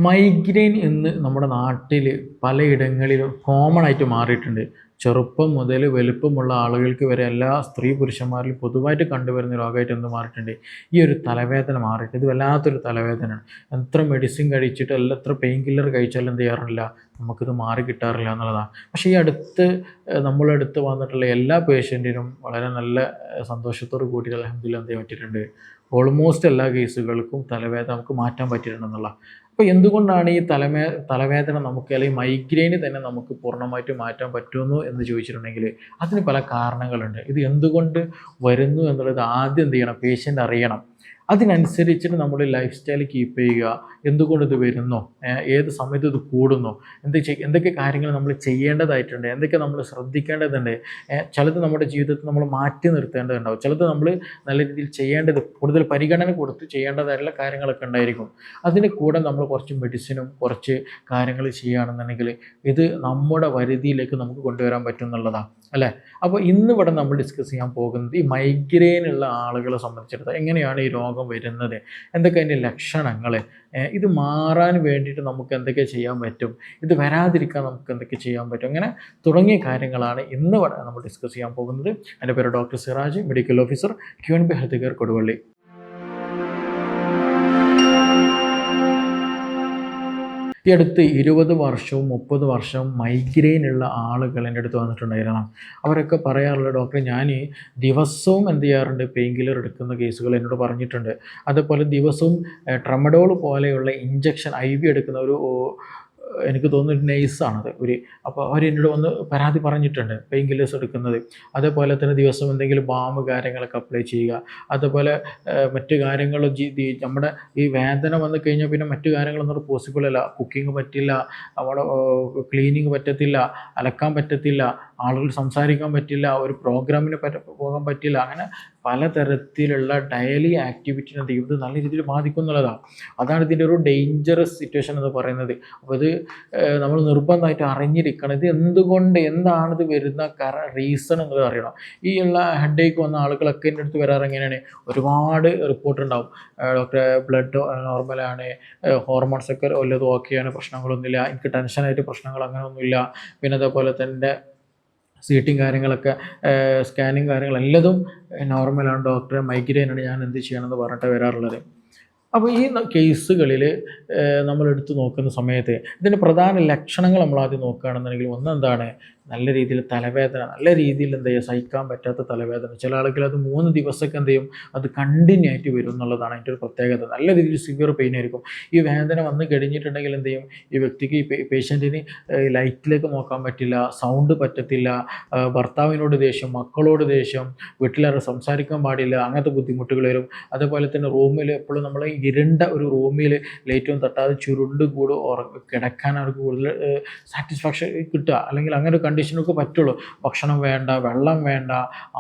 Migraine ഇന്ന് നമ്മുടെ നാട്ടിൽ പലയിടങ്ങളിലും കോമൺ ആയിട്ട് മാറിയിട്ടുണ്ട്. ചെറുപ്പം മുതൽ വലുപ്പമുള്ള ആളുകൾക്ക് വരെ എല്ലാ സ്ത്രീ പുരുഷന്മാരിലും പൊതുവായിട്ട് കണ്ടുവരുന്ന രോഗമായിട്ട് എന്ത് മാറിയിട്ടുണ്ട്? ഈ ഒരു തലവേദന മാറിയിട്ട് ഇത് വല്ലാത്തൊരു തലവേദനയാണ്. എത്ര മെഡിസിൻ കഴിച്ചിട്ട് എത്ര പെയിൻ കില്ലർ കഴിച്ചാലും എന്ത് ചെയ്യാറില്ല, നമുക്കിത് മാറി കിട്ടാറില്ല എന്നുള്ളതാണ്. പക്ഷേ ഈ അടുത്ത് നമ്മളടുത്ത് വന്നിട്ടുള്ള എല്ലാ പേഷ്യൻറ്റിനും വളരെ നല്ല സന്തോഷത്തോട് കൂടി അൽഹംദുലില്ലാഹ് എന്ത് ചെയ്യാൻ പറ്റിയിട്ടുണ്ട്, ഓൾമോസ്റ്റ് എല്ലാ കേസുകൾക്കും തലവേദന നമുക്ക് മാറ്റാൻ പറ്റിയിട്ടുണ്ടെന്നുള്ള. അപ്പോൾ എന്തുകൊണ്ടാണ് ഈ തലവേദന നമുക്ക്, അല്ലെങ്കിൽ മൈഗ്രെയിന് തന്നെ നമുക്ക് പൂർണ്ണമായിട്ട് മാറ്റാൻ പറ്റുന്നു എന്ന് ചോദിച്ചിട്ടുണ്ടെങ്കിൽ അതിന് പല കാരണങ്ങളുണ്ട്. ഇത് എന്തുകൊണ്ട് വരുന്നു എന്നുള്ളത് ആദ്യം എന്ത് ചെയ്യണം, പേഷ്യൻ്റ് അറിയണം. അതിനനുസരിച്ചിട്ട് നമ്മൾ ലൈഫ് സ്റ്റൈൽ കീപ്പ് ചെയ്യുക. എന്തുകൊണ്ട് ഇത് വരുന്നു, ഏത് സമയത്ത് ഇത് കൂടുന്നു, എന്തൊക്കെ കാര്യങ്ങൾ നമ്മൾ ചെയ്യേണ്ടതായിട്ടുണ്ട്, എന്തൊക്കെ നമ്മൾ ശ്രദ്ധിക്കേണ്ടതുണ്ട്, ചിലത് നമ്മുടെ ജീവിതത്തിൽ നമ്മൾ മാറ്റി നിർത്തേണ്ടതുണ്ടാവും, ചിലത് നമ്മൾ നല്ല രീതിയിൽ ചെയ്യേണ്ടത് കൂടുതൽ പരിഗണന കൊടുത്ത് ചെയ്യേണ്ടതായിട്ടുള്ള കാര്യങ്ങളൊക്കെ ഉണ്ടായിരിക്കും. അതിന് കൂടെ നമ്മൾ കുറച്ച് മെഡിസിനും കുറച്ച് കാര്യങ്ങൾ ചെയ്യുകയാണെന്നുണ്ടെങ്കിൽ ഇത് നമ്മുടെ പരിധിയിലേക്ക് നമുക്ക് കൊണ്ടുവരാൻ പറ്റും എന്നുള്ളതാണ് അല്ലേ. അപ്പോൾ ഇന്നിവിടെ നമ്മൾ ഡിസ്കസ് ചെയ്യാൻ പോകുന്നത് ഈ മൈഗ്രെയിൻ ഉള്ള ആളുകളെ സംബന്ധിച്ചിടത്തോളം എങ്ങനെയാണ് ഈ രോഗം വരുന്നത്, എന്തൊക്കെ അതിൻ്റെ ലക്ഷണങ്ങൾ, ഇത് മാറാൻ വേണ്ടിയിട്ട് നമുക്ക് എന്തൊക്കെ ചെയ്യാൻ പറ്റും, ഇത് വരാതിരിക്കാൻ നമുക്ക് എന്തൊക്കെ ചെയ്യാൻ പറ്റും, അങ്ങനെ തുടങ്ങിയ കാര്യങ്ങളാണ് ഇന്നിവിടെ നമ്മൾ ഡിസ്കസ് ചെയ്യാൻ പോകുന്നത്. എൻ്റെ പേര് doctor Siraj, medical officer, QNB health care Koduvally. ഈ അടുത്ത് 20 വർഷവും 30 വർഷവും മൈഗ്രെയിൻ ഉള്ള ആളുകൾ എൻ്റെ അടുത്ത് വന്നിട്ടുണ്ടായിരുന്നു. അവരൊക്കെ പറയാറുള്ള, ഡോക്ടർ ഞാൻ ദിവസവും എന്ത് ചെയ്യാറുണ്ട്, പെയിൻ കില്ലർ എടുക്കുന്ന കേസുകൾ എന്നോട് പറഞ്ഞിട്ടുണ്ട്. അതുപോലെ ദിവസവും ട്രമഡോൾ പോലെയുള്ള ഇഞ്ചക്ഷൻ IV എടുക്കുന്ന എനിക്ക് തോന്നുന്നു നൈസാണത് അപ്പോൾ അവർ എന്നോട് വന്ന് പരാതി പറഞ്ഞിട്ടുണ്ട്, പെയിൻ കില്ലേഴ്സ് എടുക്കുന്നത്. അതേപോലെ തന്നെ ദിവസം എന്തെങ്കിലും ബാം കാര്യങ്ങളൊക്കെ അപ്ലൈ ചെയ്യുക. അതുപോലെ മറ്റു കാര്യങ്ങൾ നമ്മുടെ ഈ വേദന വന്നു കഴിഞ്ഞാൽ പിന്നെ മറ്റു കാര്യങ്ങളൊന്നും പോസിബിൾ അല്ല. കുക്കിംഗ് പറ്റില്ല, അവിടെ ക്ലീനിങ് പറ്റത്തില്ല, അലക്കാൻ പറ്റത്തില്ല, ആളുകൾ സംസാരിക്കാൻ പറ്റില്ല, ഒരു പ്രോഗ്രാമിന് പോകാൻ പറ്റില്ല. അങ്ങനെ പലതരത്തിലുള്ള ഡെയിലി ആക്ടിവിറ്റിനെ ഇത് നല്ല രീതിയിൽ ബാധിക്കുന്നുള്ളതാണ്. അതാണ് ഇതിൻ്റെ ഒരു ഡേഞ്ചറസ് സിറ്റുവേഷൻ എന്ന് പറയുന്നത്. അപ്പോൾ ഇത് നമ്മൾ നിർബന്ധമായിട്ട് അറിഞ്ഞിരിക്കണം. ഇത് എന്തുകൊണ്ട്, എന്താണിത് വരുന്ന റീസൺ എന്നുള്ളത് അറിയണം. ഈ ഉള്ള ഹെഡേക്ക് വന്ന ആളുകളൊക്കെ എൻ്റെ അടുത്ത് വരാറ് എങ്ങനെയാണ്, ഒരുപാട് റിപ്പോർട്ട് ഉണ്ടാവും. ഡോക്ടറെ ബ്ലഡ് നോർമലാണ്, ഹോർമോൺസൊക്കെ വല്ലതും ഓക്കെയാണ്, പ്രശ്നങ്ങളൊന്നുമില്ല, എനിക്ക് ടെൻഷനായിട്ട് പ്രശ്നങ്ങൾ അങ്ങനെയൊന്നുമില്ല, പിന്നെ അതേപോലെ തന്നെ സീറ്റിങ് കാര്യങ്ങളൊക്കെ സ്കാനിങ് കാര്യങ്ങളെല്ലതും നോർമലാണ് ഡോക്ടറെ, മൈഗ്രെയിനാണ്, ഞാൻ എന്ത് ചെയ്യണമെന്ന് പറഞ്ഞിട്ട് വരാറുള്ളത്. അപ്പോൾ ഈ കേസുകളിൽ നമ്മളെടുത്ത് നോക്കുന്ന സമയത്ത് ഇതിൻ്റെ പ്രധാന ലക്ഷണങ്ങൾ നമ്മൾ ആദ്യം നോക്കുകയാണെന്നുണ്ടെങ്കിൽ ഒന്നെന്താണ്, നല്ല രീതിയിൽ തലവേദന, നല്ല രീതിയിൽ എന്ത് ചെയ്യുക, സഹിക്കാൻ പറ്റാത്ത തലവേദന. ചില ആളുകൾ അത് 3 ദിവസമൊക്കെ എന്ത് ചെയ്യും, അത് കണ്ടിന്യൂ ആയിട്ട് വരും എന്നുള്ളതാണ് അതിൻ്റെ ഒരു പ്രത്യേകത. നല്ല രീതിയിൽ സിവിയർ പെയിൻ ആയിരിക്കും. ഈ വേദന വന്ന് കഴിഞ്ഞിട്ടുണ്ടെങ്കിൽ എന്ത് ചെയ്യും, ഈ വ്യക്തിക്ക്, ഈ പേഷ്യൻറ്റിന് ലൈറ്റിലേക്ക് നോക്കാൻ പറ്റില്ല, സൗണ്ട് പറ്റത്തില്ല, ഭർത്താവിനോട് ദേഷ്യം, മക്കളോട് ദേഷ്യം, വീട്ടിലേറെ സംസാരിക്കാൻ പാടില്ല, അങ്ങനത്തെ ബുദ്ധിമുട്ടുകൾ വരും. അതേപോലെ തന്നെ റൂമിൽ എപ്പോഴും നമ്മൾ ഇരുണ്ട ഒരു റൂമിൽ ലൈറ്റൊന്നും തട്ടാതെ ചുരുണ്ട് കൂടി കിടക്കാൻ അവർക്ക് കൂടുതൽ സാറ്റിസ്ഫാക്ഷൻ കിട്ടുക, അല്ലെങ്കിൽ അങ്ങനെ ഒരു കണ്ടീഷനൊക്കെ പറ്റുള്ളൂ. ഭക്ഷണം വേണ്ട, വെള്ളം വേണ്ട,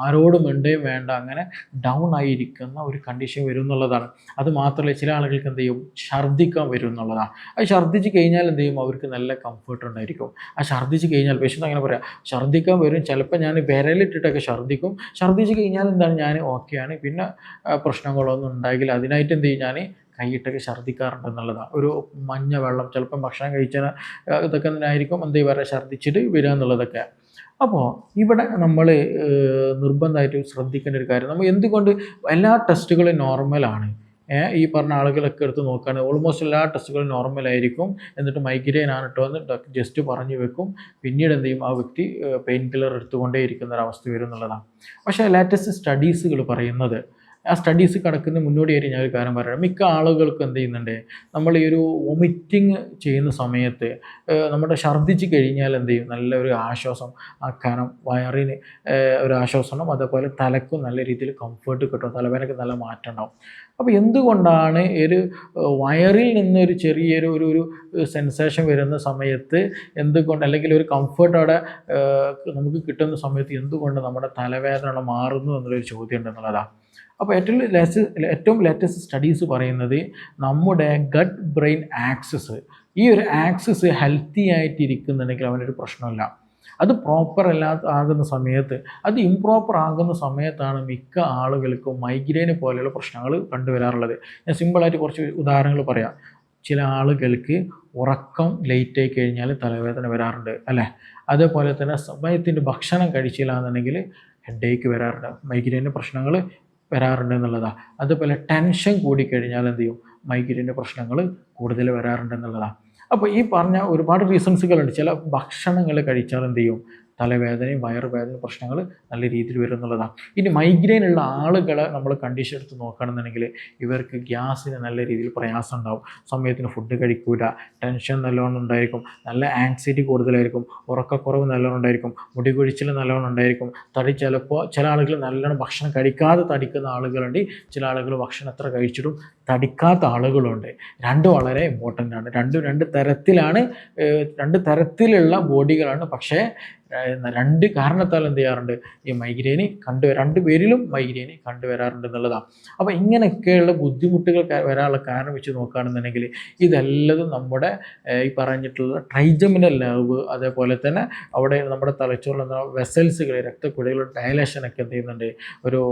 ആരോടും മിണ്ടുകയും വേണ്ട, അങ്ങനെ ഡൗൺ ആയിരിക്കുന്ന ഒരു കണ്ടീഷൻ വരും എന്നുള്ളതാണ്. അത് മാത്രമല്ല ചില ആളുകൾക്ക് എന്ത് ചെയ്യും, ഛർദ്ദിക്കാൻ വരും എന്നുള്ളതാണ്. അത് ഛർദ്ദിച്ച് കഴിഞ്ഞാൽ എന്ത് ചെയ്യും, അവർക്ക് നല്ല കംഫർട്ട് ഉണ്ടായിരിക്കും. ആ ഛർദ്ദിച്ച് കഴിഞ്ഞാൽ പേഷ്യൻ്റ് അങ്ങനെ പറയാം, ഛർദ്ദിക്കാൻ വരും, ചിലപ്പോൾ ഞാൻ വിരലിട്ടിട്ടൊക്കെ ഛർദ്ദിക്കും, ഛർദ്ദിച്ച് കഴിഞ്ഞാൽ എന്താണ്, ഞാൻ ഓക്കെയാണ്, പിന്നെ പ്രശ്നങ്ങളൊന്നും ഉണ്ടാകില്ല, അതിനായിട്ട് എന്ത് ചെയ്യും, ഞാൻ കൈയിട്ടൊക്കെ ഛർദ്ദിക്കാറുണ്ട് എന്നുള്ളതാണ്. ഒരു മഞ്ഞ വെള്ളം, ചിലപ്പം ഭക്ഷണം കഴിച്ചാൽ ഇതൊക്കെ ആയിരിക്കും എന്ത് പറയുക, ഛർദ്ദിച്ചിട്ട് വരിക എന്നുള്ളതൊക്കെ. അപ്പോൾ ഇവിടെ നമ്മൾ നിർബന്ധമായിട്ട് ശ്രദ്ധിക്കേണ്ട ഒരു കാര്യം, നമ്മൾ എന്തുകൊണ്ട് എല്ലാ ടെസ്റ്റുകളും നോർമലാണ്, ഈ പറഞ്ഞ ആളുകളൊക്കെ എടുത്ത് നോക്കുകയാണെങ്കിൽ ഓൾമോസ്റ്റ് എല്ലാ ടെസ്റ്റുകളും നോർമലായിരിക്കും, എന്നിട്ട് മൈഗ്രെയിൻ ആണ് കേട്ടോ എന്ന് ജസ്റ്റ് പറഞ്ഞു വെക്കും, പിന്നീട് എന്ത് ചെയ്യും, ആ വ്യക്തി പെയിൻ കില്ലർ എടുത്തുകൊണ്ടേ ഇരിക്കുന്ന ഒരവസ്ഥ വരും എന്നുള്ളതാണ്. പക്ഷേ ലേറ്റസ്റ്റ് സ്റ്റഡീസുകൾ പറയുന്നത്, ആ സ്റ്റഡീസ് കിടക്കുന്ന മുന്നോടിയായിട്ട് ഞാൻ ഒരു കാര്യം പറയാം. മിക്ക ആളുകൾക്കും എന്ത് ചെയ്യുന്നുണ്ട്, നമ്മൾ ഈ ഒരു വൊമിറ്റിങ് ചെയ്യുന്ന സമയത്ത് നമ്മുടെ ഛർദ്ദിച്ച് കഴിഞ്ഞാൽ എന്ത് ചെയ്യും, നല്ലൊരു ആശ്വാസം ആക്കാനും, വയറിന് ഒരു ആശ്വാസം, അതേപോലെ തലക്കും നല്ല രീതിയിൽ കംഫർട്ട് കിട്ടും, തലവേദനയ്ക്ക് നല്ല മാറ്റം ഉണ്ടാവും. അപ്പോൾ എന്തുകൊണ്ടാണ് ഒരു വയറിൽ നിന്നൊരു ചെറിയൊരു ഒരു സെൻസേഷൻ വരുന്ന സമയത്ത് എന്തുകൊണ്ട്, അല്ലെങ്കിൽ ഒരു കംഫർട്ട് അവിടെ നമുക്ക് കിട്ടുന്ന സമയത്ത് എന്തുകൊണ്ട് നമ്മുടെ തലവേദന മാറുന്നു എന്നുള്ളൊരു ചോദ്യം ഉണ്ടെന്നുള്ളതാണ്. അപ്പോൾ ഏറ്റവും ലേറ്റസ്റ്റ് സ്റ്റഡീസ് പറയുന്നത് നമ്മുടെ ഗട്ട് ബ്രെയിൻ ആക്സിസ്, ഈ ഒരു ആക്സിസ് ഹെൽത്തി ആയിട്ടിരിക്കുന്നുണ്ടെങ്കിൽ അവനൊരു പ്രശ്നമില്ല. അത് പ്രോപ്പർ ആകുന്ന സമയത്ത്, അത് ഇംപ്രോപ്പർ ആകുന്ന സമയത്താണ് മിക്ക ആളുകൾക്കും മൈഗ്രെയിൻ പോലെയുള്ള പ്രശ്നങ്ങൾ കണ്ടുവരാറുള്ളത്. ഞാൻ സിമ്പിളായിട്ട് കുറച്ച് ഉദാഹരണങ്ങൾ പറയാം. ചില ആളുകൾക്ക് ഉറക്കം ലേറ്റായി കഴിഞ്ഞാൽ തലവേദന വരാറുണ്ട് അല്ലേ. അതേപോലെ തന്നെ സമയത്തിൻ്റെ ഭക്ഷണം കഴിച്ചില്ല എന്നുണ്ടെങ്കിൽ ഹെഡേക്ക് വരാറുണ്ട്, മൈഗ്രെയിൻ്റെ പ്രശ്നങ്ങൾ വരാറുണ്ട് എന്നുള്ളതാണ്. അതുപോലെ ടെൻഷൻ കൂടിക്കഴിഞ്ഞാൽ എന്ത് ചെയ്യും, മൈഗ്രെയിൻ്റെ പ്രശ്നങ്ങൾ കൂടുതൽ വരാറുണ്ട് എന്നുള്ളതാണ്. അപ്പോൾ ഈ പറഞ്ഞ ഒരുപാട് റീസൺസുകളുണ്ട്. ചില ഭക്ഷണങ്ങൾ കഴിച്ചാൽ എന്ത് ചെയ്യും, തലവേദനയും വയറുവേദനയും പ്രശ്നങ്ങൾ നല്ല രീതിയിൽ വരും എന്നുള്ളതാണ്. ഇനി മൈഗ്രെയിൻ ഉള്ള ആളുകളെ നമ്മൾ കണ്ടീഷൻ എടുത്ത് നോക്കുകയാണെന്നുണ്ടെങ്കിൽ ഇവർക്ക് ഗ്യാസിന് നല്ല രീതിയിൽ പ്രയാസം ഉണ്ടാവും, സമയത്തിന് ഫുഡ് കഴിക്കൂല, ടെൻഷൻ നല്ലോണം ഉണ്ടായിരിക്കും, നല്ല ആങ്സൈറ്റി കൂടുതലായിരിക്കും, ഉറക്കക്കുറവ് നല്ലോണം ഉണ്ടായിരിക്കും, മുടി കൊഴിച്ചിൽ നല്ലോണം ഉണ്ടായിരിക്കും, തടി ചിലപ്പോൾ ചില ആളുകൾ നല്ലോണം ഭക്ഷണം കഴിക്കാതെ തടിക്കുന്ന ആളുകളുണ്ട്, ചില ആളുകൾ ഭക്ഷണം എത്ര കഴിച്ചിട്ടും തടിക്കാത്ത ആളുകളുണ്ട്. രണ്ടും വളരെ ഇമ്പോർട്ടൻ്റ് ആണ്. രണ്ട് തരത്തിലാണ്, രണ്ട് തരത്തിലുള്ള ബോഡികളാണ്. പക്ഷേ രണ്ട് കാരണത്താൽ എന്ത് ചെയ്യാറുണ്ട്, ഈ മൈഗ്രെയിന് രണ്ട് പേരിലും മൈഗ്രെയിന് കണ്ടുവരാറുണ്ട് എന്നുള്ളതാണ്. അപ്പോൾ ഇങ്ങനെയൊക്കെയുള്ള ബുദ്ധിമുട്ടുകൾ വരാനുള്ള കാരണം വെച്ച് നോക്കുകയാണെന്നുണ്ടെങ്കിൽ ഇതെല്ലതും നമ്മുടെ ഈ പറഞ്ഞിട്ടുള്ള ട്രൈജമിനൽ നെർവ്, അതേപോലെ തന്നെ അവിടെ നമ്മുടെ തലച്ചോറിലുള്ള വെസൽസുകൾ, രക്തക്കുഴലുകളുടെ ഡയലേഷനൊക്കെ എന്ത് ചെയ്യുന്നുണ്ട്, ഒരു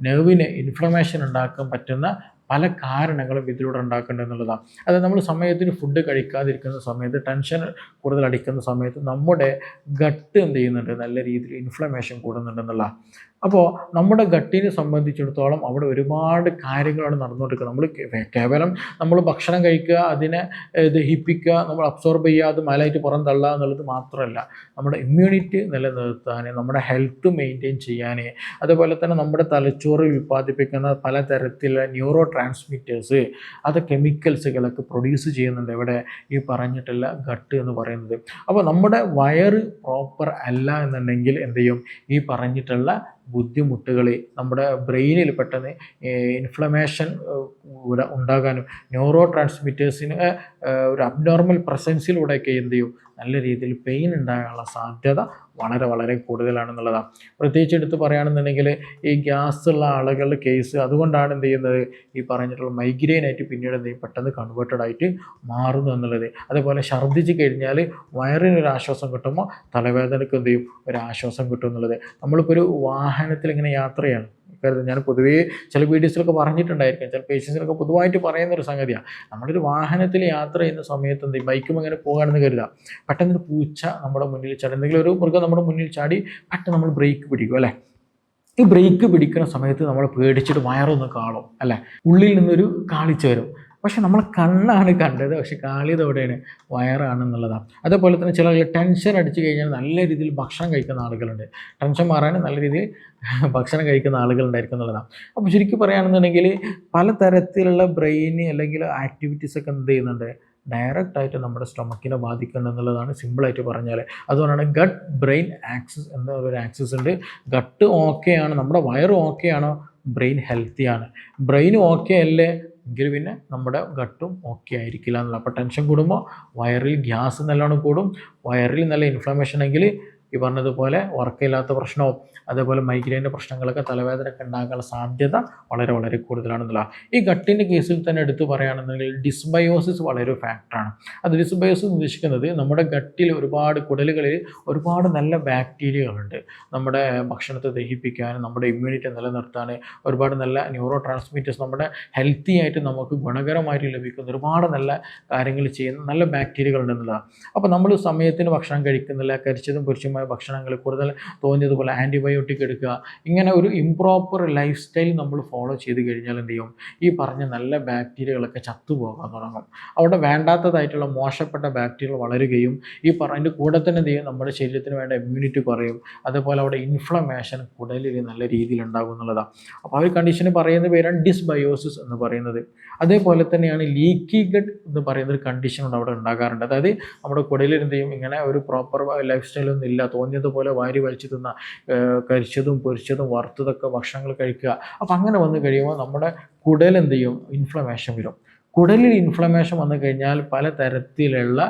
നെർവിന് ഇൻഫ്ലമേഷൻ ഉണ്ടാക്കാൻ പറ്റുന്ന പല കാരണങ്ങളും ഇതിലൂടെ ഉണ്ടാക്കേണ്ടത് എന്നുള്ളതാണ്. അത് നമ്മൾ സമയത്തിന് ഫുഡ് കഴിക്കാതിരിക്കുന്ന സമയത്ത്, ടെൻഷൻ കൂടുതൽ അടിക്കുന്ന സമയത്ത് നമ്മുടെ ഗട്ട് എന്ത് ചെയ്യുന്നുണ്ട്, നല്ല രീതിയിൽ ഇൻഫ്ലമേഷൻ കൂടുന്നുണ്ടെന്നുള്ളതാണ്. അപ്പോൾ നമ്മുടെ ഗട്ടിനെ സംബന്ധിച്ചിടത്തോളം അവിടെ ഒരുപാട് കാര്യങ്ങളാണ് നടന്നുകൊണ്ടിരിക്കുന്നത്. നമ്മൾ കേവലം നമ്മൾ ഭക്ഷണം കഴിക്കുക, അതിനെ ദഹിപ്പിക്കുക, നമ്മൾ അബ്സോർബ് ചെയ്യുക, അത് മലയായിട്ട് പുറം തള്ളുക എന്നുള്ളത് മാത്രമല്ല, നമ്മുടെ ഇമ്മ്യൂണിറ്റി നിലനിർത്താൻ, നമ്മുടെ ഹെൽത്ത് മെയിൻറ്റെയിൻ ചെയ്യാൻ, അതുപോലെ തന്നെ നമ്മുടെ തലച്ചോറിൽ ഉൽപ്പാദിപ്പിക്കുന്ന പലതരത്തിലുള്ള ന്യൂറോ ട്രാൻസ്മിറ്റേഴ്സ്, അത് കെമിക്കൽസുകളൊക്കെ പ്രൊഡ്യൂസ് ചെയ്യുന്നുണ്ട് ഇവിടെ ഈ പറഞ്ഞിട്ടുള്ള ഗട്ട് എന്ന് പറയുന്നത്. അപ്പോൾ നമ്മുടെ വയറ് പ്രോപ്പർ അല്ല എന്നുണ്ടെങ്കിൽ എന്ത് ചെയ്യും, ഈ പറഞ്ഞിട്ടുള്ള ബുദ്ധിമുട്ടുകൾ നമ്മുടെ ബ്രെയിനിൽ പെട്ടെന്ന് ഇൻഫ്ലമേഷൻ ഉണ്ടാകാനും ന്യൂറോ ട്രാൻസ്മിറ്റേഴ്സിന് ഒരു അബ്നോർമൽ പ്രസൻസിലൂടെയൊക്കെ എന്ത് ചെയ്യും, നല്ല രീതിയിൽ പെയിൻ ഉണ്ടാകാനുള്ള സാധ്യത വളരെ വളരെ കൂടുതലാണെന്നുള്ളതാണ്. പ്രത്യേകിച്ച് എടുത്ത് പറയുകയാണെന്നുണ്ടെങ്കിൽ ഈ ഗ്യാസ് ഉള്ള ആളുകളുടെ കേസ് അതുകൊണ്ടാണ് എന്ത് ചെയ്യുന്നത്, ഈ പറഞ്ഞിട്ടുള്ള മൈഗ്രെയിൻ ആയിട്ട് പിന്നീട് എന്ത് ചെയ്യും, പെട്ടെന്ന് കൺവേർട്ടഡ് ആയിട്ട് മാറുന്നു എന്നുള്ളത്. അതേപോലെ ഛർദ്ദിച്ച് കഴിഞ്ഞാൽ വയറിനൊരു ആശ്വാസം കിട്ടുമ്പോൾ തലവേദനയ്ക്ക് എന്ത് ചെയ്യും, ഒരു ആശ്വാസം കിട്ടും എന്നുള്ളത്. നമ്മളിപ്പോൾ ഒരു വാഹനത്തിൽ ഇങ്ങനെ യാത്രയാണ്, ഞാൻ പൊതുവേ ചില വീഡിയോസിലൊക്കെ പറഞ്ഞിട്ടുണ്ടായിരിക്കും, ചില പേഷ്യൻസിനൊക്കെ പൊതുവായിട്ട് പറയുന്നൊരു സംഗതിയാണ്. നമ്മളൊരു വാഹനത്തിൽ യാത്ര ചെയ്യുന്ന സമയത്ത് എന്ത് ചെയ്യും, ബൈക്കും അങ്ങനെ പോകുകയാണെന്ന് കരുതുക, പെട്ടെന്ന് ഒരു പൂച്ച നമ്മുടെ മുന്നിൽ ചാടി, എന്തെങ്കിലും ഒരു മൃഗം നമ്മുടെ മുന്നിൽ ചാടി, പെട്ടെന്ന് നമ്മൾ ബ്രേക്ക് പിടിക്കും അല്ലേ. ഈ ബ്രേക്ക് പിടിക്കുന്ന സമയത്ത് നമ്മൾ പേടിച്ചിട്ട് വയറൊന്ന് കാളും അല്ലേ, ഉള്ളിൽ നിന്നൊരു കാളിച്ച് വരും. പക്ഷെ നമ്മൾ കണ്ണാണ് കണ്ടത്, പക്ഷെ കാളിയത് എവിടെയാണ്, വയറാണെന്നുള്ളതാണ്. അതേപോലെ തന്നെ ചില ടെൻഷൻ അടിച്ചു കഴിഞ്ഞാൽ നല്ല രീതിയിൽ ഭക്ഷണം കഴിക്കുന്ന ആളുകളുണ്ട്, ടെൻഷൻ മാറാൻ നല്ല രീതിയിൽ ഭക്ഷണം കഴിക്കുന്ന ആളുകളുണ്ടായിരിക്കും എന്നുള്ളതാണ്. അപ്പോൾ ശരിക്കും പറയുകയാണെന്നുണ്ടെങ്കിൽ പലതരത്തിലുള്ള ബ്രെയിന് അല്ലെങ്കിൽ ആക്ടിവിറ്റീസൊക്കെ എന്ത് ചെയ്യുന്നുണ്ട്, ഡയറക്റ്റായിട്ട് നമ്മുടെ സ്റ്റൊമക്കിനെ ബാധിക്കുന്നുണ്ടെന്നുള്ളതാണ് സിമ്പിളായിട്ട് പറഞ്ഞാൽ. അതുകൊണ്ടാണ് ഗട്ട് ബ്രെയിൻ ആക്സിസ് എന്ന ഒരു ആക്സിസ് ഉണ്ട്. ഗട്ട് ഓക്കെ ആണ്, നമ്മുടെ വയറ് ഓക്കെ ആണോ, ബ്രെയിൻ ഹെൽത്തിയാണ്. ബ്രെയിൻ ഓക്കെ അല്ലേ എങ്കിൽ പിന്നെ നമ്മുടെ ഗട്ടും ഓക്കെ ആയിരിക്കില്ല എന്നുള്ള. അപ്പോൾ ടെൻഷൻ കൂടുമ്പോൾ വയറിൽ ഗ്യാസ് നല്ലോണം കൂടും, വയറിൽ നല്ല ഇൻഫ്ലമേഷൻ എങ്കിൽ ഈ പറഞ്ഞതുപോലെ ഉറക്കമില്ലാത്ത പ്രശ്നവും അതേപോലെ മൈഗ്രെയിൻ്റെ പ്രശ്നങ്ങളൊക്കെ, തലവേദനയൊക്കെ ഉണ്ടാകാനുള്ള സാധ്യത വളരെ വളരെ കൂടുതലാണെന്നുള്ള. ഈ ഗട്ടിൻ്റെ കേസിൽ തന്നെ എടുത്ത് പറയുകയാണെന്നുണ്ടെങ്കിൽ ഡിസ്ബയോസിസ് വളരെ ഫാക്ടറാണ്. അത് ഡിസ്ബയോസിസ് ഉദ്ദേശിക്കുന്നത് നമ്മുടെ ഗട്ടിൽ ഒരുപാട് കുടലുകളിൽ ഒരുപാട് നല്ല ബാക്ടീരിയകളുണ്ട്, നമ്മുടെ ഭക്ഷണത്തെ ദഹിപ്പിക്കാനും നമ്മുടെ ഇമ്മ്യൂണിറ്റി നിലനിർത്താൻ, ഒരുപാട് നല്ല ന്യൂറോ ട്രാൻസ്മിറ്റേഴ്സ്, നമ്മുടെ ഹെൽത്തി ആയിട്ട് നമുക്ക് ഗുണകരമായിട്ട് ലഭിക്കുന്ന ഒരുപാട് നല്ല കാര്യങ്ങൾ ചെയ്യുന്ന നല്ല ബാക്ടീരിയകളുണ്ടെന്നുള്ളതാണ്. അപ്പോൾ നമ്മൾ സമയത്തിന് ഭക്ഷണം കഴിക്കുന്നില്ല, കരിച്ചതും പൊരിച്ചതുമായ ഭക്ഷണങ്ങൾ, കൂടുതൽ തോന്നിയതുപോലെ ആൻറ്റിബയോട്ടിക് എടുക്കുക, ഇങ്ങനെ ഒരു ഇംപ്രോപ്പർ ലൈഫ് സ്റ്റൈൽ നമ്മൾ ഫോളോ ചെയ്ത് കഴിഞ്ഞാൽ എന്ത് ചെയ്യും, ഈ പറഞ്ഞ നല്ല ബാക്ടീരിയകളൊക്കെ ചത്തുപോകാൻ തുടങ്ങും. അവിടെ വേണ്ടാത്തതായിട്ടുള്ള മോശപ്പെട്ട ബാക്ടീരിയകൾ വളരുകയും ഈ പറഞ്ഞതിൻ്റെ കൂടെ തന്നെ എന്ത് ചെയ്യും, നമ്മുടെ ശരീരത്തിന് വേണ്ട ഇമ്മ്യൂണിറ്റി കുറയും. അതേപോലെ അവിടെ ഇൻഫ്ലമേഷൻ കുടലിൽ നല്ല രീതിയിൽ ഉണ്ടാകും എന്നുള്ളതാണ്. അപ്പോൾ ആ ഒരു കണ്ടീഷന് പറയുന്ന പേരാണ് ഡിസ്ബയോസിസ് എന്ന് പറയുന്നത്. അതേപോലെ തന്നെയാണ് ലീക്കി ഗട്ട് എന്ന് പറയുന്നൊരു കണ്ടീഷൻ അവിടെ ഉണ്ടാകാറുണ്ട്. അതായത് നമ്മുടെ കുടലിൽ എന്ത് ചെയ്യും, ഇങ്ങനെ ഒരു പ്രോപ്പർ ലൈഫ് സ്റ്റൈലൊന്നും ഇല്ല, തോന്നിയതുപോലെ വാരി വലിച്ചു തിന്ന കരിച്ചതും പൊരിച്ചതും വറുത്തതൊക്കെ ഭക്ഷണങ്ങൾ കഴിക്കുക. അപ്പോൾ അങ്ങനെ വന്നു കഴിയുമ്പോൾ നമ്മുടെ കുടൽ എന്ത് ചെയ്യും, ഇൻഫ്ലമേഷൻ വരും. കുടലിൽ ഇൻഫ്ലമേഷൻ വന്നു കഴിഞ്ഞാൽ പലതരത്തിലുള്ള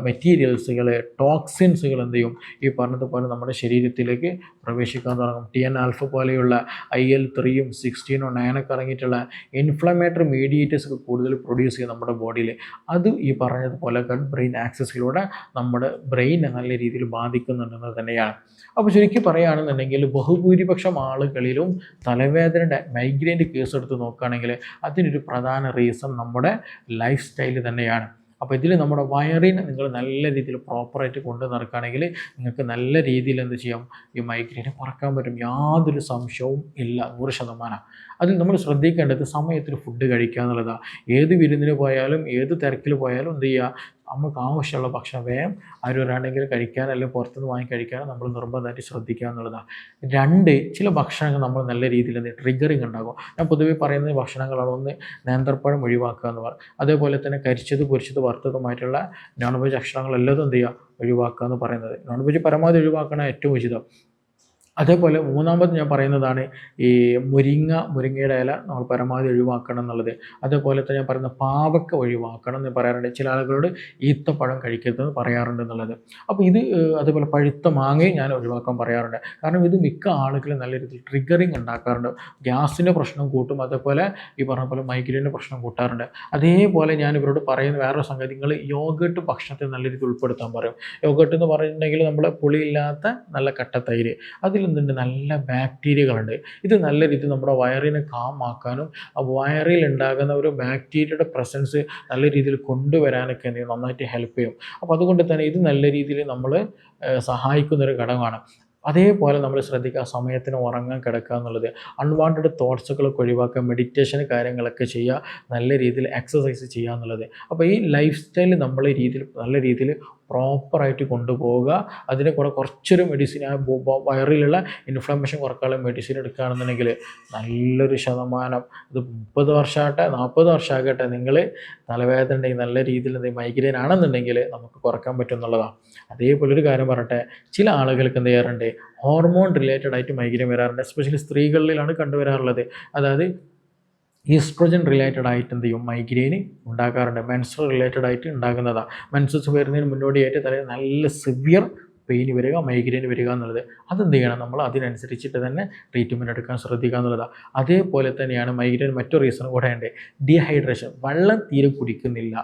മെറ്റീരിയൽസുകൾ, ടോക്സിൻസുകൾ എന്ത് ചെയ്യും, ഈ പറഞ്ഞതുപോലെ നമ്മുടെ ശരീരത്തിലേക്ക് പ്രവേശിക്കാൻ തുടങ്ങും. TN-alpha പോലെയുള്ള IL-3യും 16ഉം 9ഒക്കെ അടങ്ങിയിട്ടുള്ള ഇൻഫ്ലമേറ്ററി മീഡിയേറ്റേഴ്സ് ഒക്കെ കൂടുതൽ പ്രൊഡ്യൂസ് ചെയ്യും നമ്മുടെ ബോഡിയിൽ. അത് ഈ പറഞ്ഞതുപോലെ ഗട്ട് ബ്രെയിൻ ആക്സസിലൂടെ നമ്മുടെ ബ്രെയിനെ നല്ല രീതിയിൽ ബാധിക്കുന്നുണ്ടെന്നത് തന്നെയാണ്. അപ്പോൾ ചുരുക്കി പറയുകയാണെന്നുണ്ടെങ്കിൽ ബഹുഭൂരിപക്ഷം ആളുകളിലും തലവേദനയുടെ മൈഗ്രെയിൻ്റെ കേസ് എടുത്ത് നോക്കുകയാണെങ്കിൽ അതിനൊരു പ്രധാന റീസൺ നമ്മുടെ ലൈഫ് സ്റ്റൈൽ തന്നെയാണ്. അപ്പോൾ ഇതിൽ നമ്മുടെ വയറിനെ നിങ്ങൾ നല്ല രീതിയിൽ പ്രോപ്പറായിട്ട് കൊണ്ട് നടക്കുകയാണെങ്കിൽ നിങ്ങൾക്ക് നല്ല രീതിയിൽ എന്ത് ചെയ്യാം, ഈ മൈഗ്രെയിനെ കുറക്കാൻ പറ്റും. യാതൊരു സംശയവും ഇല്ല, 100%. അതിൽ നമ്മൾ ശ്രദ്ധിക്കേണ്ടത് സമയത്തിന് ഫുഡ് കഴിക്കുക എന്നുള്ളതാണ്. ഏത് വിരുന്നിന് പോയാലും ഏത് തിരക്കിൽ പോയാലും എന്ത് ചെയ്യുക, നമുക്ക് ആവശ്യമുള്ള ഭക്ഷണം വേഗം ആരും ഒരാണ്ടെങ്കിലും കഴിക്കാൻ അല്ലെങ്കിൽ പുറത്തുനിന്ന് വാങ്ങി കഴിക്കാനും നമ്മൾ നിർബന്ധമായിട്ട് ശ്രദ്ധിക്കുക എന്നുള്ളതാണ്. 2, ചില ഭക്ഷണങ്ങൾ നമ്മൾ നല്ല രീതിയിൽ ട്രിഗറിങ് ഉണ്ടാകും. ഞാൻ പൊതുവെ പറയുന്ന ഭക്ഷണങ്ങളാണ്. ഒന്ന്, നേന്ത്രപ്പഴം ഒഴിവാക്കുക എന്ന് പറയും. അതേപോലെ തന്നെ കരിച്ചത് പൊരിച്ചത് വറുത്തതുമായിട്ടുള്ള നോൺ വെജ് ഭക്ഷണങ്ങളെല്ലാം എന്ത് ചെയ്യുക, ഒഴിവാക്കുക എന്ന് പറയുന്നത്. നോൺ വെജ് പരമാവധി ഒഴിവാക്കണം ഏറ്റവും ഉചിതം. അതേപോലെ 3ാമത് ഞാൻ പറയുന്നതാണ് ഈ മുരിങ്ങയുടെ ഇല നമ്മൾ പരമാവധി ഒഴിവാക്കണം എന്നുള്ളത്. അതേപോലെ തന്നെ ഞാൻ പറയുന്ന പാവക്ക ഒഴിവാക്കണം എന്ന് പറയാറുണ്ട്. ചില ആളുകളോട് ഈത്തപ്പഴം കഴിക്കരുതെന്ന് പറയാറുണ്ട് എന്നുള്ളത്. അപ്പോൾ ഇത് അതേപോലെ പഴുത്ത മാങ്ങയും ഞാൻ ഒഴിവാക്കാൻ പറയാറുണ്ട്. കാരണം ഇത് മിക്ക ആളുകളും നല്ല രീതിയിൽ ട്രിഗറിങ് ഉണ്ടാക്കാറുണ്ട്. ഗ്യാസിൻ്റെ പ്രശ്നം കൂട്ടും, അതേപോലെ ഈ പറഞ്ഞ പോലെ മൈഗ്രെയിൻ്റെ പ്രശ്നം കൂട്ടാറുണ്ട്. അതേപോലെ ഞാൻ ഇവരോട് പറയുന്ന വേറൊരു സംഗതി, നിങ്ങൾ യോഗട്ട് ഭക്ഷണത്തിൽ നല്ല രീതിയിൽ ഉൾപ്പെടുത്താൻ പറയും. യോഗട്ട് എന്ന് പറഞ്ഞിട്ടുണ്ടെങ്കിൽ നമ്മൾ പുളിയില്ലാത്ത നല്ല കട്ടത്തൈര്, അതിൽ എന്തുണ്ട്, നല്ല ബാക്ടീരിയകളുണ്ട്. ഇത് നല്ല രീതിയിൽ നമ്മുടെ വയറിനെ കാമാക്കാനും ആ വയറിൽ ഉണ്ടാകുന്ന ഒരു ബാക്ടീരിയയുടെ പ്രസൻസ് നല്ല രീതിയിൽ കൊണ്ടുവരാനൊക്കെ എന്ത് ചെയ്യും, നന്നായിട്ട് ഹെൽപ്പ് ചെയ്യും. അപ്പോൾ അതുകൊണ്ട് തന്നെ ഇത് നല്ല രീതിയിൽ നമ്മൾ സഹായിക്കുന്നൊരു ഘടകമാണ്. അതേപോലെ നമ്മൾ ശ്രദ്ധിക്കുക, സമയത്തിന് ഉറങ്ങാൻ കിടക്കുക എന്നുള്ളത്, അൺവാണ്ടഡ് തോട്ട്സുകളൊക്കെ ഒഴിവാക്കുക, മെഡിറ്റേഷൻ കാര്യങ്ങളൊക്കെ ചെയ്യുക, നല്ല രീതിയിൽ എക്സസൈസ് ചെയ്യുക എന്നുള്ളത്. അപ്പോൾ ഈ ലൈഫ് സ്റ്റൈൽ നമ്മൾ നല്ല രീതിയിൽ പ്രോപ്പറായിട്ട് കൊണ്ടുപോവുക. അതിനെ കൂടെ കുറച്ചൊരു മെഡിസിൻ, ആ വയറിലുള്ള ഇൻഫ്ലമേഷൻ കുറക്കാനുള്ള മെഡിസിൻ എടുക്കുകയാണെന്നുണ്ടെങ്കിൽ നല്ലൊരു ശതമാനം, ഇത് 30 വർഷമാകട്ടെ 40 വർഷമാകട്ടെ, നിങ്ങൾ തലവേദന നല്ല രീതിയിൽ മൈഗ്രെയിൻ ആണെന്നുണ്ടെങ്കിൽ നമുക്ക് കുറക്കാൻ പറ്റും എന്നുള്ളതാണ്. അതേപോലെ ഒരു കാര്യം പറയട്ടെ, ചില ആളുകൾക്ക് എന്ത് ചെയ്യാറുണ്ട്, ഹോർമോൺ റിലേറ്റഡ് ആയിട്ട് മൈഗ്രെയിൻ വരാറുണ്ട്. എസ്പെഷ്യലി സ്ത്രീകളിലാണ് കണ്ടുവരാറുള്ളത്. അതായത് ഈസ്ട്രോജൻ റിലേറ്റഡ് ആയിട്ട് എന്ത് ചെയ്യും, മൈഗ്രെയിൻ ഉണ്ടാക്കാറുണ്ട്. മെൻസ്ട്രൽ റിലേറ്റഡ് ആയിട്ട് ഉണ്ടാകുന്നതാണ്. മെൻസസ് വരുന്നതിന് മുന്നോടിയായിട്ട് നല്ല സിവിയർ പെയിൻ വരിക, മൈഗ്രെയിൻ വരിക എന്നുള്ളത്. അതെന്ത് ചെയ്യണം, നമ്മൾ അതിനനുസരിച്ചിട്ട് തന്നെ ട്രീറ്റ്മെൻറ്റ് എടുക്കാൻ ശ്രദ്ധിക്കുക എന്നുള്ളതാണ്. അതേപോലെ തന്നെയാണ് മൈഗ്രെയിൻ മറ്റൊരു റീസൺ കൂടെ ഉണ്ട്, ഡീഹൈഡ്രേഷൻ. വെള്ളം തീരെ കുടിക്കുന്നില്ല.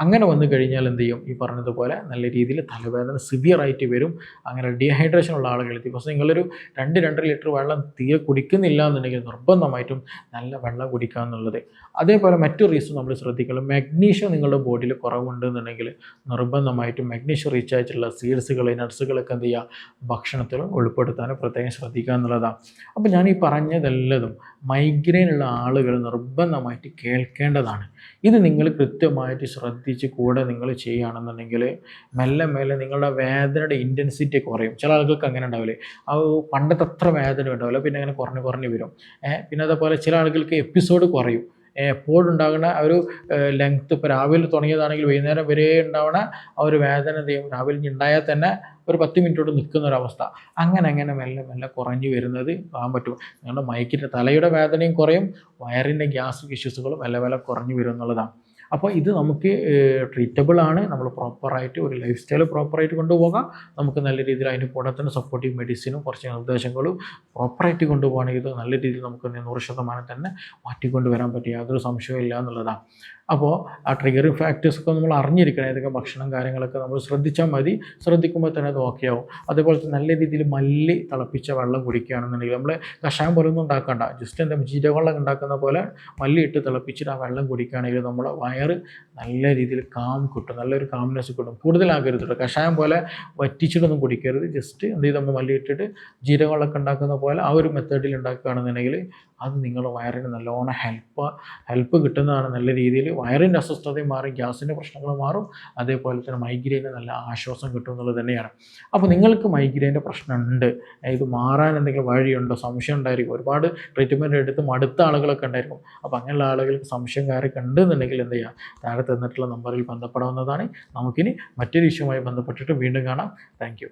അങ്ങനെ വന്നു കഴിഞ്ഞാൽ എന്ത് ചെയ്യും, ഈ പറഞ്ഞതുപോലെ നല്ല രീതിയിൽ തലവേദന സിവിയർ ആയിട്ട് വരും. അങ്ങനെ ഡീഹൈഡ്രേഷൻ ഉള്ള ആളുകൾ ദിവസം നിങ്ങളൊരു 2-2.5 ലിറ്റർ വെള്ളം തീരെ കുടിക്കുന്നില്ല എന്നുണ്ടെങ്കിൽ നിർബന്ധമായിട്ടും നല്ല വെള്ളം കുടിക്കുക എന്നുള്ളത്. അതേപോലെ മറ്റൊരു റീസൺ നമ്മൾ ശ്രദ്ധിക്കണം, മഗ്നീഷ്യം നിങ്ങളുടെ ബോഡിയിൽ കുറവുണ്ടെന്നുണ്ടെങ്കിൽ നിർബന്ധമായിട്ടും മഗ്നീഷ്യം റീച്ച് ആയിട്ടുള്ള സീഡ്സുകൾ, നട്ട്സുകളൊക്കെ എന്ത് ചെയ്യുക, ഭക്ഷണത്തിൽ ഉൾപ്പെടുത്താൻ പ്രത്യേകം ശ്രദ്ധിക്കുക എന്നുള്ളതാണ്. അപ്പോൾ ഞാൻ ഈ പറഞ്ഞതെല്ലതും മൈഗ്രെയിൻ ഉള്ള ആളുകൾ നിർബന്ധമായിട്ട് കേൾക്കേണ്ടതാണ്. ഇത് നിങ്ങൾ കൃത്യമായിട്ട് ശ്രദ്ധിച്ച് കൂടെ നിങ്ങൾ ചെയ്യുകയാണെന്നുണ്ടെങ്കിൽ മെല്ലെ മെല്ലെ നിങ്ങളുടെ വേദനയുടെ ഇൻറ്റൻസിറ്റി കുറയും. ചില ആളുകൾക്ക് അങ്ങനെ ഉണ്ടാവില്ലേ, അത് പണ്ടത്തെ അത്ര വേദന ഉണ്ടാവില്ല, പിന്നെ അങ്ങനെ കുറഞ്ഞ് വരും. പിന്നെ അതേപോലെ ചില ആളുകൾക്ക് എപ്പിസോഡ് കുറയും. എപ്പോഴുണ്ടാകുന്ന ഒരു ലെങ്ത്ത്, ഇപ്പോൾ രാവിലെ തുടങ്ങിയതാണെങ്കിൽ വൈകുന്നേരം വരെ ഉണ്ടാവുന്ന ആ ഒരു വേദന എന്ത് ചെയ്യും, രാവിലെ ഉണ്ടായാൽ തന്നെ ഒരു 10 മിനിറ്റോട് നിൽക്കുന്ന ഒരവസ്ഥ. അങ്ങനെ മെല്ലെ മെല്ലെ കുറഞ്ഞു വരുന്നത് കാണാൻ പറ്റും. നിങ്ങളുടെ മൈക്കിൻ്റെ തലയുടെ വേദനയും കുറയും, വയറിൻ്റെ ഗ്യാസ്ട്രിക് ഇഷ്യൂസുകളും മെല്ലെ മെല്ലെ കുറഞ്ഞു വരും എന്നുള്ളതാണ്. അപ്പോൾ ഇത് നമുക്ക് ട്രീറ്റബിളാണ്. നമ്മൾ പ്രോപ്പറായിട്ട് ഒരു ലൈഫ് സ്റ്റൈൽ പ്രോപ്പറായിട്ട് കൊണ്ടുപോകാം. നമുക്ക് നല്ല രീതിയിൽ അതിൻ്റെ കൂടെ തന്നെ സപ്പോർട്ടീവ് മെഡിസിനും കുറച്ച് നിർദ്ദേശങ്ങളും പ്രോപ്പറായിട്ട് കൊണ്ടുപോകുകയാണെങ്കിൽ ഇത് നല്ല രീതിയിൽ നമുക്ക് 100% തന്നെ മാറ്റിക്കൊണ്ട് വരാൻ പറ്റും, യാതൊരു സംശയവും ഇല്ല എന്നുള്ളതാണ്. അപ്പോൾ ആ ട്രിഗറിങ് ഫാക്ടേഴ്സൊക്കെ നമ്മൾ അറിഞ്ഞിരിക്കണം. ഏതൊക്കെ ഭക്ഷണം കാര്യങ്ങളൊക്കെ നമ്മൾ ശ്രദ്ധിച്ചാൽ മതി. ശ്രദ്ധിക്കുമ്പോൾ തന്നെ അത് ഓക്കെ ആവും. അതേപോലെ തന്നെ നല്ല രീതിയിൽ മല്ലി തിളപ്പിച്ച വെള്ളം കുടിക്കുകയാണെന്നുണ്ടെങ്കിൽ നമ്മൾ കഷായം പോലെ ഒന്നും ഉണ്ടാക്കണ്ട, ജസ്റ്റ് എന്താ ജീരകവെള്ളം ഉണ്ടാക്കുന്ന പോലെ മല്ലി ഇട്ട് തിളപ്പിച്ചിട്ട് ആ വെള്ളം കുടിക്കുകയാണെങ്കിൽ നമ്മുടെ വയറ് നല്ല രീതിയിൽ കിട്ടും, നല്ലൊരു കാംനെസ് കിട്ടും. കൂടുതലാകരുത് കേട്ടോ, കഷായം പോലെ വറ്റിച്ചിട്ടൊന്നും കുടിക്കരുത്. ജസ്റ്റ് എന്ത് ചെയ്ത് നമ്മൾ മല്ലി ഇട്ടിട്ട് ജീരകവെള്ളമൊക്കെ ഉണ്ടാക്കുന്ന പോലെ ആ ഒരു മെത്തേഡിൽ ഉണ്ടാക്കുകയാണെന്നുണ്ടെങ്കിൽ അത് നിങ്ങളുടെ വയറിന് നല്ലോണം ഹെൽപ്പ് കിട്ടുന്നതാണ്. നല്ല രീതിയിൽ വയറിൻ്റെ അസ്വസ്ഥതയും മാറും, ഗ്യാസിൻ്റെ പ്രശ്നങ്ങൾ മാറും, അതേപോലെ തന്നെ മൈഗ്രെയിന് നല്ല ആശ്വാസം കിട്ടും എന്നുള്ളത് തന്നെയാണ്. അപ്പോൾ നിങ്ങൾക്ക് മൈഗ്രെയിൻ്റെ പ്രശ്നമുണ്ട്, ഇത് മാറാൻ എന്തെങ്കിലും വഴിയുണ്ടോ, സംശയം ഉണ്ടായിരിക്കും. ഒരുപാട് ട്രീറ്റ്മെൻറ്റ് എടുത്ത് മടുത്ത ആളുകളൊക്കെ ഉണ്ടായിരിക്കും. അപ്പോൾ അങ്ങനെയുള്ള ആളുകൾക്ക് സംശയം കാര്യമൊക്കെ ഉണ്ടെന്നുണ്ടെങ്കിൽ എന്ത് ചെയ്യുക, താഴെ തന്നിട്ടുള്ള നമ്പറിൽ ബന്ധപ്പെടാവുന്നതാണ്. നമുക്കിനി മറ്റൊരു ഇഷ്യൂമായി ബന്ധപ്പെട്ടിട്ട് വീണ്ടും കാണാം. താങ്ക്